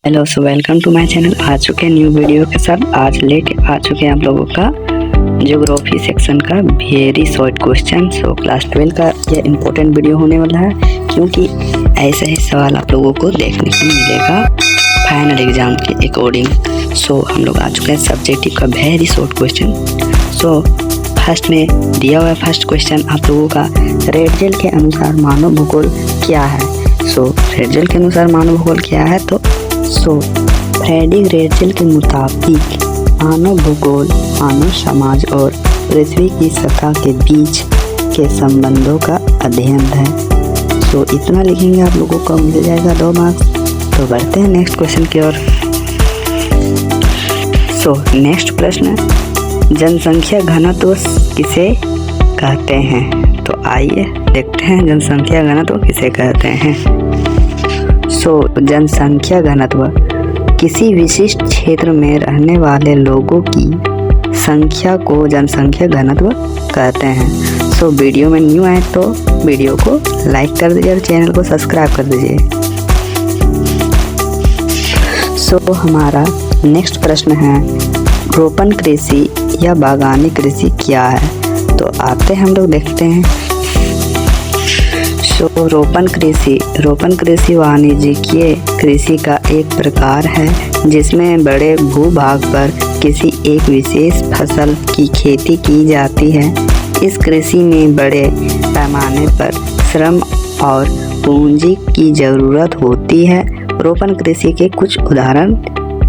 Hello so welcome to my channel. आ चुके हैं न्यू वीडियो के साथ। आज लेके आ चुके हैं आप लोगों का ज्योग्राफी सेक्शन का very short question. So class 12 का ये इम्पोर्टेंट वीडियो होने वाला है, क्योंकि ऐसे ही सवाल आप लोगों को देखने को मिलेगा फाइनल एग्जाम के अकॉर्डिंग। सो हम लोग आ चुके हैं सब्जेक्टिव का very short question. So first में दिया हुआ है फर्स्ट क्वेश्चन आप लोगों का, रेडजेल के अनुसार मानव भूगोल क्या है। सो रेडजेल के अनुसार मानव भूगोल क्या है, तो फ्रेडरिक रेडजेल के मुताबिक मानव भूगोल मानव समाज और पृथ्वी की सतह के बीच के संबंधों का अध्ययन है। सो इतना लिखेंगे आप लोगों को मिल जाएगा 2 मार्क्स। तो बढ़ते हैं नेक्स्ट क्वेश्चन की ओर। सो नेक्स्ट प्रश्न, जनसंख्या घनत्व किसे कहते हैं। तो आइए देखते हैं जनसंख्या घनत्व किसे कहते हैं। जनसंख्या घनत्व किसी विशिष्ट क्षेत्र में रहने वाले लोगों की संख्या को जनसंख्या घनत्व कहते हैं। वीडियो में न्यू आए तो वीडियो को लाइक कर दीजिए और चैनल को सब्सक्राइब कर दीजिए। हमारा नेक्स्ट प्रश्न है, रोपण कृषि या बागानी कृषि क्या है। तो आते हम लोग देखते हैं। रोपण कृषि वाणिज्यिक कृषि का एक प्रकार है जिसमें बड़े भूभाग पर किसी एक विशेष फसल की खेती की जाती है। इस कृषि में बड़े पैमाने पर श्रम और पूंजी की ज़रूरत होती है। रोपण कृषि के कुछ उदाहरण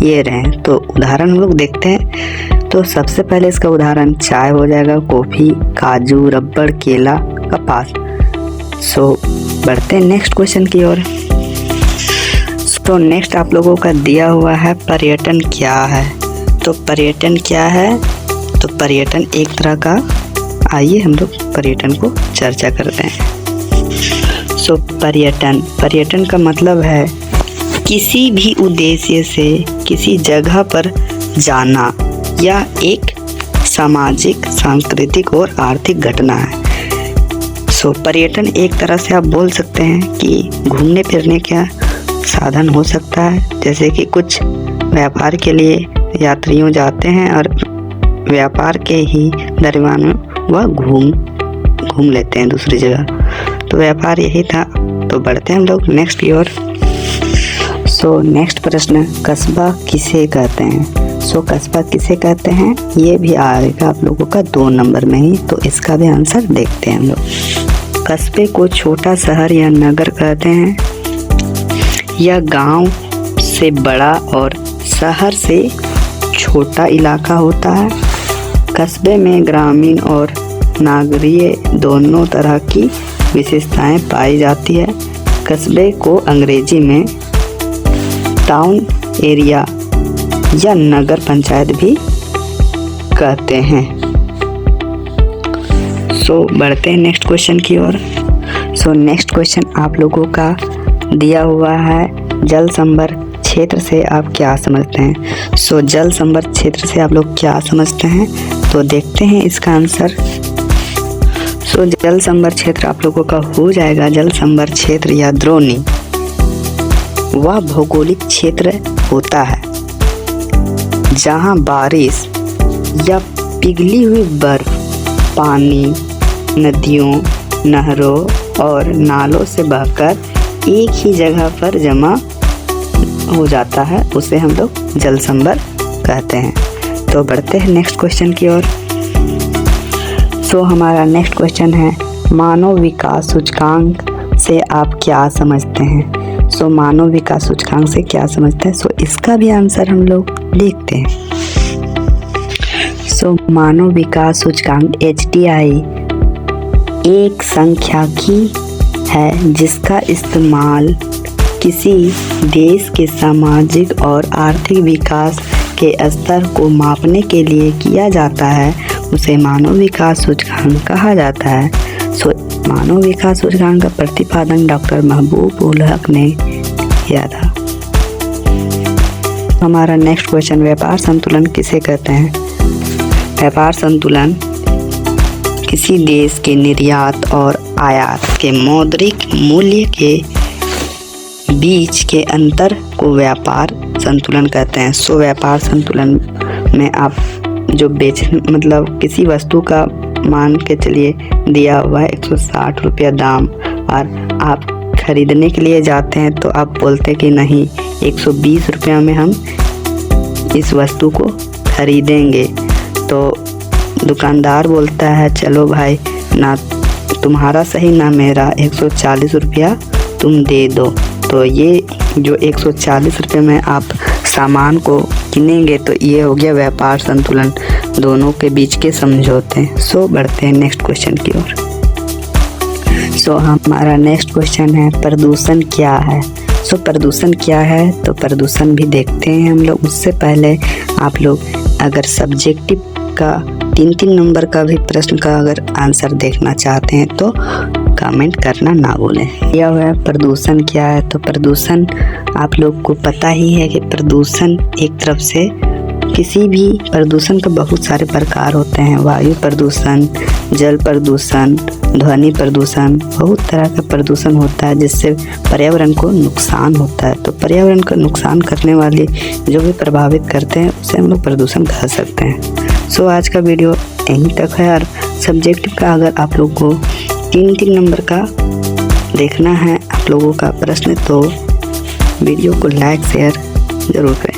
ये रहे, तो उदाहरण हम लोग देखते हैं। तो सबसे पहले इसका उदाहरण चाय हो जाएगा, कॉफ़ी, काजू, रबड़, केला, कपास। बढ़ते हैं नेक्स्ट क्वेश्चन की ओर। नेक्स्ट आप लोगों का दिया हुआ है पर्यटन क्या है। तो पर्यटन क्या है, तो पर्यटन एक तरह का, आइए हम लोग पर्यटन को चर्चा करते हैं। पर्यटन का मतलब है किसी भी उद्देश्य से किसी जगह पर जाना या एक सामाजिक, सांस्कृतिक और आर्थिक घटना है। पर्यटन एक तरह से आप बोल सकते हैं कि घूमने फिरने का साधन हो सकता है, जैसे कि कुछ व्यापार के लिए यात्रियों जाते हैं और व्यापार के ही दरमियान में वह घूम लेते हैं दूसरी जगह। तो व्यापार यही था। तो बढ़ते हैं हम लोग नेक्स्ट की ओर। नेक्स्ट प्रश्न, कस्बा किसे कहते हैं। कस्बा किसे कहते हैं, ये भी आएगा आप लोगों का 2 नंबर में ही। तो इसका भी आंसर देखते हैं हम लोग। कस्बे को छोटा शहर या नगर कहते हैं। यह गांव से बड़ा और शहर से छोटा इलाका होता है। कस्बे में ग्रामीण और नगरीय दोनों तरह की विशेषताएं पाई जाती है। कस्बे को अंग्रेजी में टाउन एरिया या नगर पंचायत भी कहते हैं। बढ़ते हैं नेक्स्ट क्वेश्चन की ओर। नेक्स्ट क्वेश्चन आप लोगों का दिया हुआ है, जल संभर क्षेत्र से आप क्या समझते हैं। जल संभर क्षेत्र से आप लोग क्या समझते हैं, तो देखते हैं इसका आंसर। जल संभर क्षेत्र आप लोगों का हो जाएगा, जल संभर क्षेत्र या द्रोणी वह भौगोलिक क्षेत्र होता है जहां बारिश या पिघली हुई बर्फ पानी नदियों, नहरों और नालों से बहकर एक ही जगह पर जमा हो जाता है, उसे हम लोग जल संभर कहते हैं। तो बढ़ते हैं नेक्स्ट क्वेश्चन की ओर। हमारा नेक्स्ट क्वेश्चन है, मानव विकास सूचकांक से आप क्या समझते हैं। मानव विकास सूचकांक से क्या समझते हैं, इसका भी आंसर हम लोग लिखते हैं। मानव विकास सूचकांक HDI एक सांख्यिकी है जिसका इस्तेमाल किसी देश के सामाजिक और आर्थिक विकास के स्तर को मापने के लिए किया जाता है, उसे मानव विकास सूचकांक कहा जाता है। मानव विकास सूचकांक का प्रतिपादन डॉक्टर महबूब उल हक ने किया था। हमारा नेक्स्ट क्वेश्चन, व्यापार संतुलन किसे कहते हैं। व्यापार संतुलन किसी देश के निर्यात और आयात के मौद्रिक मूल्य के बीच के अंतर को व्यापार संतुलन कहते हैं। सो व्यापार संतुलन में आप जो मतलब किसी वस्तु का मान के चलिए दिया हुआ है 160 रुपया दाम, और आप खरीदने के लिए जाते हैं तो आप बोलते कि नहीं 120 रुपया में हम इस वस्तु को खरीदेंगे। तो दुकानदार बोलता है चलो भाई, ना तुम्हारा सही ना मेरा, 140 रुपया तुम दे दो। तो ये जो 140 रुपये में आप सामान को किनेंगे तो ये हो गया व्यापार संतुलन, दोनों के बीच के समझौते। सो बढ़ते हैं नेक्स्ट क्वेश्चन की ओर। सो हमारा नेक्स्ट क्वेश्चन है प्रदूषण क्या है। सो प्रदूषण क्या है, तो प्रदूषण भी देखते हैं हम लोग। उससे पहले आप लोग अगर सब्जेक्टिव का 3-3 नंबर का भी प्रश्न का अगर आंसर देखना चाहते हैं तो कमेंट करना ना भूलें। यह हुआ प्रदूषण क्या है। तो प्रदूषण आप लोग को पता ही है कि प्रदूषण एक तरफ से किसी भी प्रदूषण के बहुत सारे प्रकार होते हैं। वायु प्रदूषण, जल प्रदूषण, ध्वनि प्रदूषण, बहुत तरह का प्रदूषण होता है जिससे पर्यावरण को नुकसान होता है। तो पर्यावरण को नुकसान करने वाले जो भी प्रभावित करते हैं उसे हम लोग प्रदूषण कह सकते हैं। सो आज का वीडियो यहीं तक है। और सब्जेक्टिव का अगर आप लोग को 3-3 नंबर का देखना है आप लोगों का प्रश्न, तो वीडियो को लाइक शेयर ज़रूर करें।